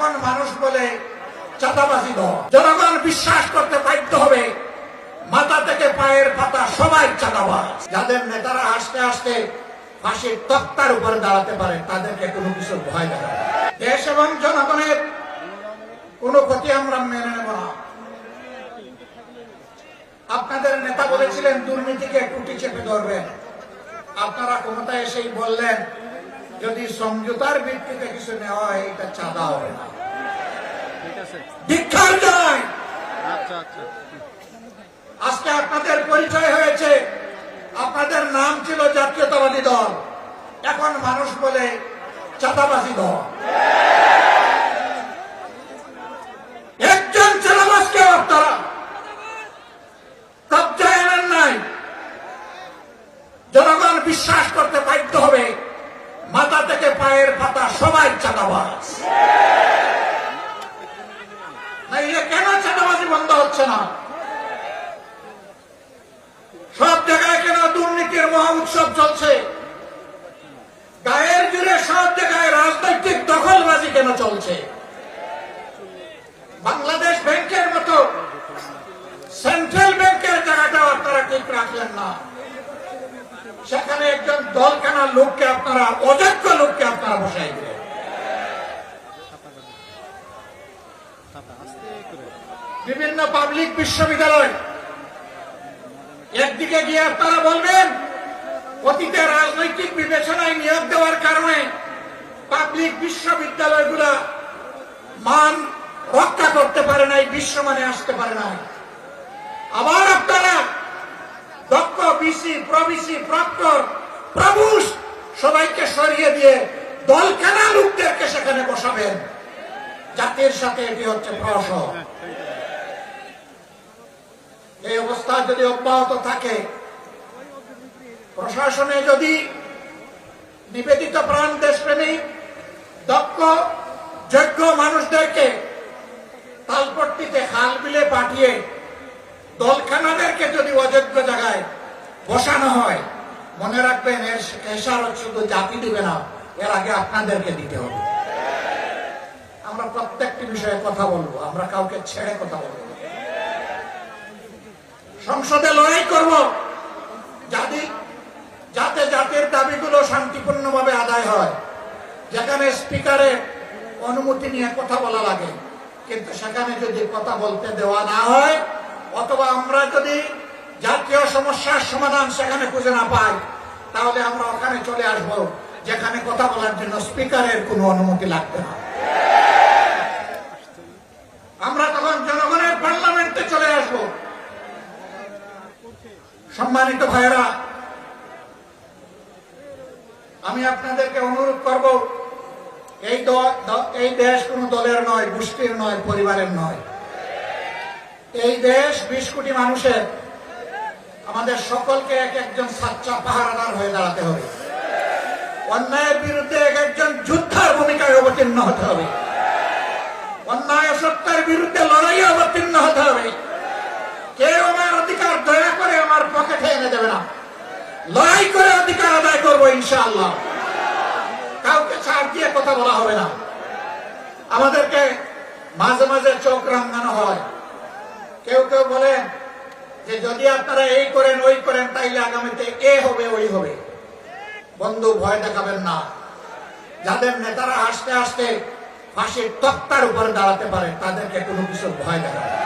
এখন মানুষ বলে চাঁদাবাজি দল। জনগণ বিশ্বাস করতে বাধ্য হবে মাথা থেকে পায়ের পাতা সবাই চাঁদাবাজ। যাদের নেতারা হাসতে হাসতে ফাঁসির তক্তার উপরে দাঁড়াতে পারে তাদেরকে কোনো কিছু ভয় দেখাবে। দেশ এবং জনগণের কোনো ক্ষতি আমরা মেনে নেব না। আপনাদের নেতা বলেছিলেন দুর্নীতিকে টুটি চেপে ধরবেন। আপনারা ক্ষমতায় এসেই বললেন যদি সমঝোতার ভিত্তিতে কিছু নেওয়া হয় এটা চাঁদা হবে না। ধিক্কার জানাই। আজকে আপনাদের পরিচয় হয়েছে, আপনাদের নাম ছিল জাতীয়তাবাদী দল, এখন মানুষ বলে চাঁদাবাজি দল। একজন চাঁদাবাজকে আপনারা কবজায় আনেন নাই। জনগণ বিশ্বাস করতে বাধ্য হবে মাথা থেকে পায়ের পাতা সবাই চাঁদাবাজ। নাইলে কেন চাঁদাবাজি বন্ধ হচ্ছে না? সব জায়গায় কেন দুর্নীতির মহা উৎসব চলছে? গায়ের জুড়ে সব জায়গায় রাজনৈতিক দখলবাজি কেন চলছে? বাংলাদেশ ব্যাংকের মতো সেন্ট্রাল ব্যাংকের জায়গাটাও আপনারা ঠিক রাখলেন না। সেখানে একজন দলখানা লোককে আপনারা, অযোগ্য লোককে আপনারা বসাই দিলেন। বিভিন্ন পাবলিক বিশ্ববিদ্যালয় একদিকে গিয়ে আপনারা বলবেন অতীতে রাজনৈতিক বিবেচনায় নিয়োগ দেওয়ার কারণে পাবলিক বিশ্ববিদ্যালয়গুলা মান রক্ষা করতে পারে নাই, বিশ্বমানে আসতে পারে নাই। আবার আপনারা দক্ষ বিসি, প্রবিসি, প্রক্টর, প্রভুষ সবাইকে সরিয়ে দিয়ে দলখানা লোকদেরকে সেখানে বসাবেন। জাতির সাথে এটি হচ্ছে প্রহসন। এই অবস্থা যদি অব্যাহত থাকে, প্রশাসনে যদি নিবেদিত প্রাণ দেশপ্রেমিক দক্ষ যোগ্য মানুষদেরকে তালপট্টিতে খাল বিলে পাঠিয়ে দলখানাদেরকে যদি অযোগ্য জায়গায় বসানো হয়, মনে রাখবেন এর খেসারত শুধু জাতি দিবে না, এর আগে আপনাদেরকে দিতে হবে। আমরা প্রত্যেকটি বিষয়ে কথা বলবো, আমরা কাউকে ছেড়ে কথা বলবো। সংসদে লড়াই করব যাতে জাতির দাবিগুলো শান্তিপূর্ণভাবে আদায় হয়। যেখানে স্পিকারের অনুমতি নিয়ে কথা বলা লাগে, কিন্তু সেখানে যদি কথা বলতে দেওয়া না হয়, অথবা আমরা যদি জাতীয় সমস্যার সমাধান সেখানে খুঁজে না পাই, তাহলে আমরা ওখানে চলে আসব যেখানে কথা বলার জন্য স্পিকারের কোনো অনুমতি লাগবে না। আমরা তখন জনগণের পার্লামেন্টে চলে আসব। সম্মানিত ভাইয়েরা, আমি আপনাদেরকে অনুরোধ করব, এই দেশ কোন দলের নয়, গোষ্ঠীর নয়, পরিবারের নয়। এই দেশ 20 কোটি মানুষের। আমাদের সকলকে এক একজন সাচ্চা পাহারাদার হয়ে দাঁড়াতে হবে। অন্যায়ের বিরুদ্ধে এক একজন যোদ্ধার ভূমিকায় অবতীর্ণ হতে হবে। অন্যায় অসত্যের বিরুদ্ধে লড়াইয়ে অবতীর্ণ হতে হবে। কেউ আমার অধিকার দয়া করে আমার পকেটে এনে দেবে না। লড়াই করে অধিকার আদায় করবো ইনশাআল্লাহ। কাউকে ছাড় দিয়ে কথা বলা হবে না। আমাদেরকে মাঝে মাঝে চোখ রাঙানো হয়। কেউ কেউ বলেন যে যদি আপনারা এই করেন ওই করেন তাইলে আগামীতে এ হবে ওই হবে। বন্ধু, ভয় দেখাবেন না। যাদের নেতারা হাসতে হাসতে ফাঁসির তক্তার উপরে দাঁড়াতে পারে তাদেরকে কোনো কিছু ভয় দেখাবে না।